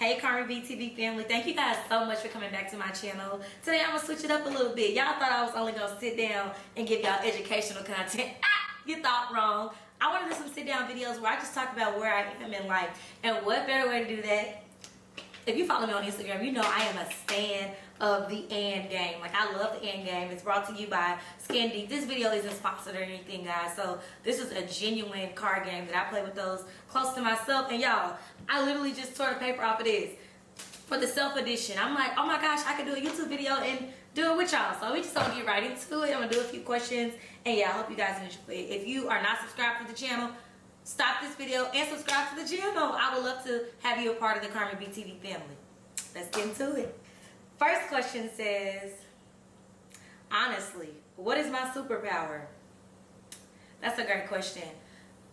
Hey Carmi BTV family, thank you guys so much for coming back to my channel. Today I'm gonna switch it up a little bit. Y'all thought I was only gonna sit down and give y'all educational content. You thought wrong. I want to do some sit down videos where I just talk about where I am in life. And what better way to do that? If you follow me on Instagram, you know I am a stan of the and game. Like, I love the and game. It's brought to you by Skin Deep. This video isn't sponsored or anything, guys. So this is a genuine card game that I play with those close to myself. And y'all, I literally just tore the paper off of this for the self edition. I'm like, oh my gosh, I could do a YouTube video and do it with y'all. So we just gonna get right into it. I'm gonna do a few questions. And yeah, I hope you guys enjoy it. If you are not subscribed to the channel, stop this video and subscribe to the channel. I would love to have you a part of the Carmi BTV family. Let's get into it. First question says, honestly, what is my superpower? That's a great question.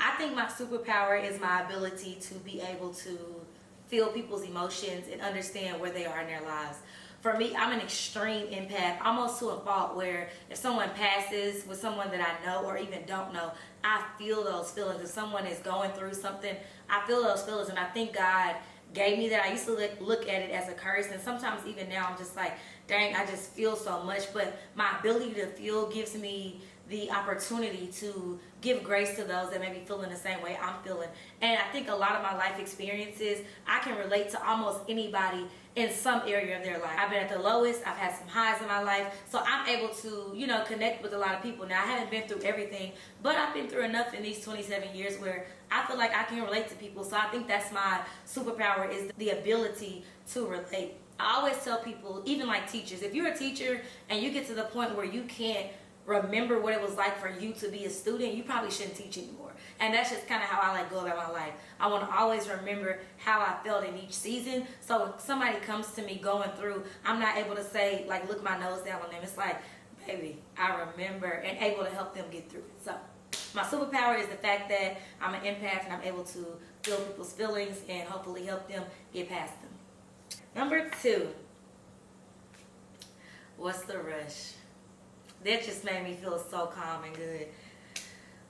I think my superpower is my ability to be able to feel people's emotions and understand where they are in their lives. For me, I'm an extreme empath, almost to a fault where if someone passes with someone that I know or even don't know, I feel those feelings. If someone is going through something, I feel those feelings, and I think God gave me that. I used to look at it as a curse, and sometimes even now I'm just like, dang, I just feel so much. But my ability to feel gives me the opportunity to give grace to those that may be feeling the same way I'm feeling. And I think a lot of my life experiences, I can relate to almost anybody in some area of their life. I've been at the lowest, I've had some highs in my life, so I'm able to, you know, connect with a lot of people. Now, I haven't been through everything, but I've been through enough in these 27 years where I feel like I can relate to people. So I think that's my superpower, is the ability to relate. I always tell people, even like teachers, if you're a teacher and you get to the point where you can't remember what it was like for you to be a student, you probably shouldn't teach anymore. And that's just kind of how I go about my life. I want to always remember how I felt in each season. So if somebody comes to me going through, I'm not able to say, like, look my nose down on them. It's like, baby, I remember, and able to help them get through it. So my superpower is the fact that I'm an empath and I'm able to feel people's feelings and hopefully help them get past them. Number 2, what's the rush? That just made me feel so calm and good.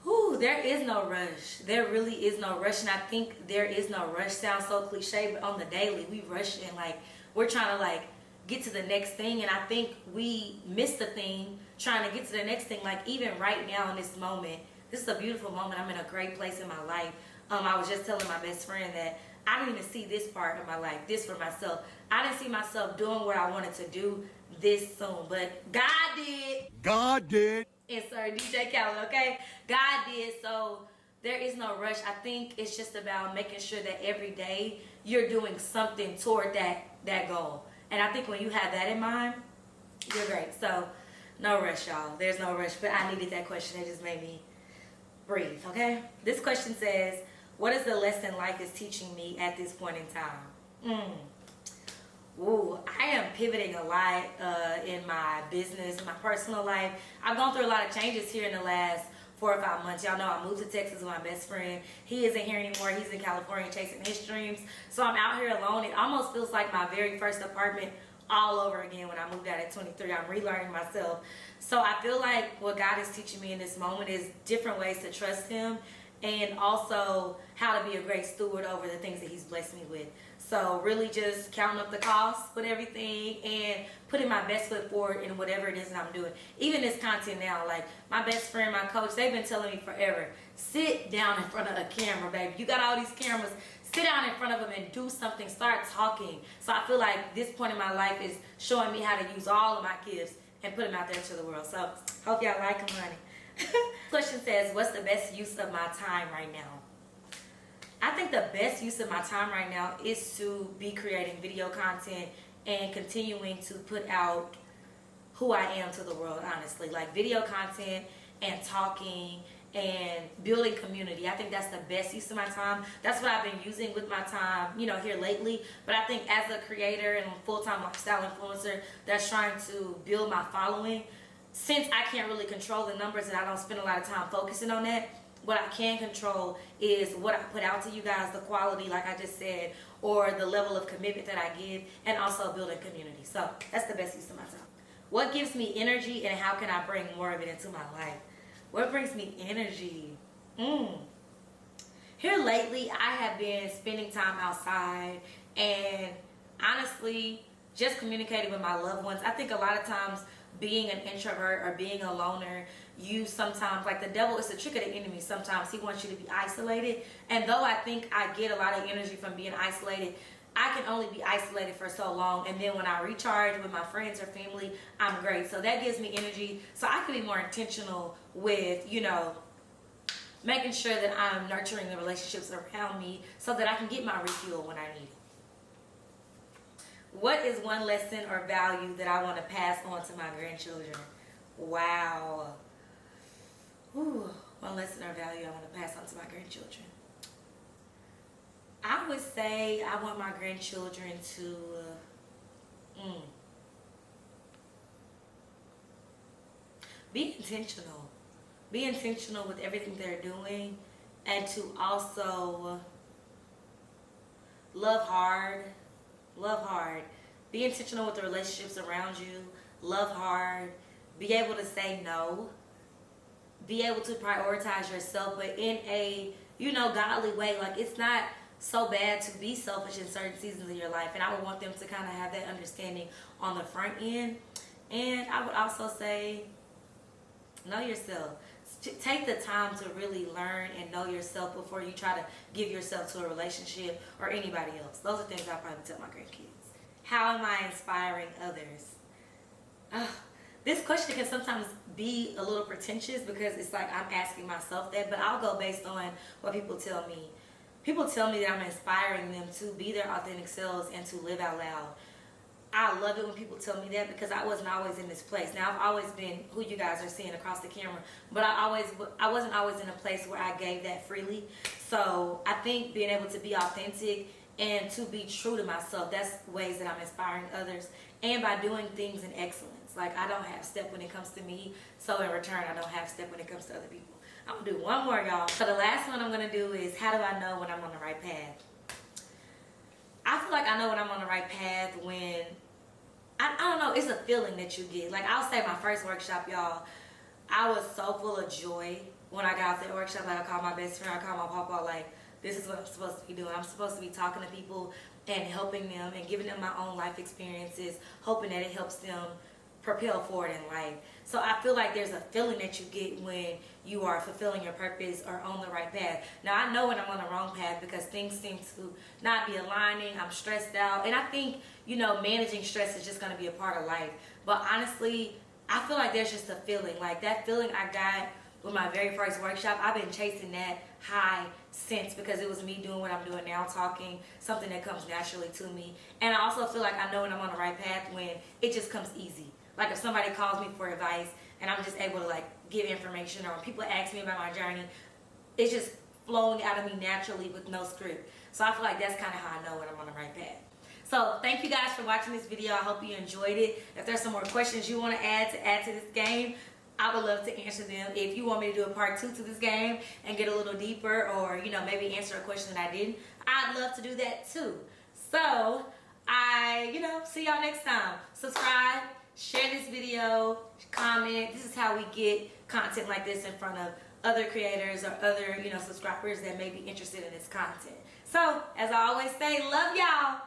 Whew, there is no rush. There really is no rush. And I think there is no rush sounds so cliche, but on the daily, we rush and like we're trying to like get to the next thing. And I think we miss the thing trying to get to the next thing. Like even right now in this moment, this is a beautiful moment. I'm in a great place in my life. I was just telling my best friend that I didn't even see this part of my life, this for myself. I didn't see myself doing what I wanted to do this soon, but God did. God did. And sir, DJ Khaled, okay? God did, so there is no rush. I think it's just about making sure that every day you're doing something toward that goal. And I think when you have that in mind, you're great. So no rush, y'all. There's no rush, but I needed that question. It just made me breathe, okay? This question says, what is the lesson life is teaching me at this point in time? Ooh, I am pivoting a lot in my business, my personal life. I've gone through a lot of changes here in the last 4 or 5 months. Y'all know I moved to Texas with my best friend. He isn't here anymore. He's in California chasing his dreams. So I'm out here alone. It almost feels like my very first apartment all over again when I moved out at 23. I'm relearning myself. So I feel like what God is teaching me in this moment is different ways to trust Him, and also how to be a great steward over the things that He's blessed me with. So really just counting up the costs with everything and putting my best foot forward in whatever it is that I'm doing. Even this content now, like my best friend, my coach, they've been telling me forever, sit down in front of a camera, baby. You got all these cameras. Sit down in front of them and do something. Start talking. So I feel like this point in my life is showing me how to use all of my gifts and put them out there to the world. So hope y'all like them, honey. Question says, what's the best use of my time right now? I think the best use of my time right now is to be creating video content and continuing to put out who I am to the world, honestly. Like video content and talking and building community. I think that's the best use of my time. That's what I've been using with my time, you know, here lately. But I think as a creator and full-time lifestyle influencer that's trying to build my following, since I can't really control the numbers and I don't spend a lot of time focusing on that, what I can control is what I put out to you guys, the quality, like I just said, or the level of commitment that I give, and also building community. So that's the best use of my time. What gives me energy and how can I bring more of it into my life? What brings me energy? Here lately, I have been spending time outside and honestly, just communicating with my loved ones. I think a lot of times being an introvert or being a loner, you sometimes, like the devil is the trick of the enemy. Sometimes he wants you to be isolated. And though I think I get a lot of energy from being isolated, I can only be isolated for so long. And then when I recharge with my friends or family, I'm great. So that gives me energy. So I can be more intentional with, you know, making sure that I'm nurturing the relationships around me so that I can get my refuel when I need it. What is one lesson or value that I want to pass on to my grandchildren? Wow. Ooh, one lesson or value I want to pass on to my grandchildren. I would say I want my grandchildren to be intentional. Be intentional with everything they're doing, and to also love hard. Love hard. Be intentional with the relationships around you. Love hard. Be able to say no. Be able to prioritize yourself, but in a, you know, godly way. Like, it's not so bad to be selfish in certain seasons of your life. And I would want them to kind of have that understanding on the front end. And I would also say, know yourself. Take the time to really learn and know yourself before you try to give yourself to a relationship or anybody else. Those are things I probably tell my grandkids. How am I inspiring others? This question can sometimes be a little pretentious because it's like I'm asking myself that, but I'll go based on what people tell me. People tell me that I'm inspiring them to be their authentic selves and to live out loud. I love it when people tell me that because I wasn't always in this place. Now, I've always been who you guys are seeing across the camera, but I wasn't always in a place where I gave that freely. So I think being able to be authentic and to be true to myself, that's ways that I'm inspiring others. And by doing things in excellence. Like, I don't have step when it comes to me, so in return, I don't have step when it comes to other people. I'm gonna do one more, y'all. So the last one I'm gonna do is, how do I know when I'm on the right path? I feel like I know when I'm on the right path when, I don't know, it's a feeling that you get. Like, I'll say my first workshop, y'all, I was so full of joy when I got out that workshop. Like, I called my best friend, I called my papa, like, this is what I'm supposed to be doing. I'm supposed to be talking to people and helping them and giving them my own life experiences, hoping that it helps them propel forward in life. So I feel like there's a feeling that you get when you are fulfilling your purpose or on the right path. Now, I know when I'm on the wrong path because things seem to not be aligning. I'm stressed out. And I think, you know, managing stress is just going to be a part of life. But honestly, I feel like there's just a feeling. Like, that feeling I got with my very first workshop, I've been chasing that high since, because it was me doing what I'm doing now, talking, something that comes naturally to me. And I also feel like I know when I'm on the right path when it just comes easy. Like, if somebody calls me for advice and I'm just able to, like, give information, or when people ask me about my journey, it's just flowing out of me naturally with no script. So I feel like that's kind of how I know when I'm on the right path. So thank you guys for watching this video. I hope you enjoyed it. If there's some more questions you want to add to this game, I would love to answer them. If you want me to do a part 2 to this game and get a little deeper, or, you know, maybe answer a question that I didn't, I'd love to do that too. So see y'all next time. Subscribe, share this video, comment. This is how we get content like this in front of other creators or other, subscribers that may be interested in this content. So, as I always say, love y'all.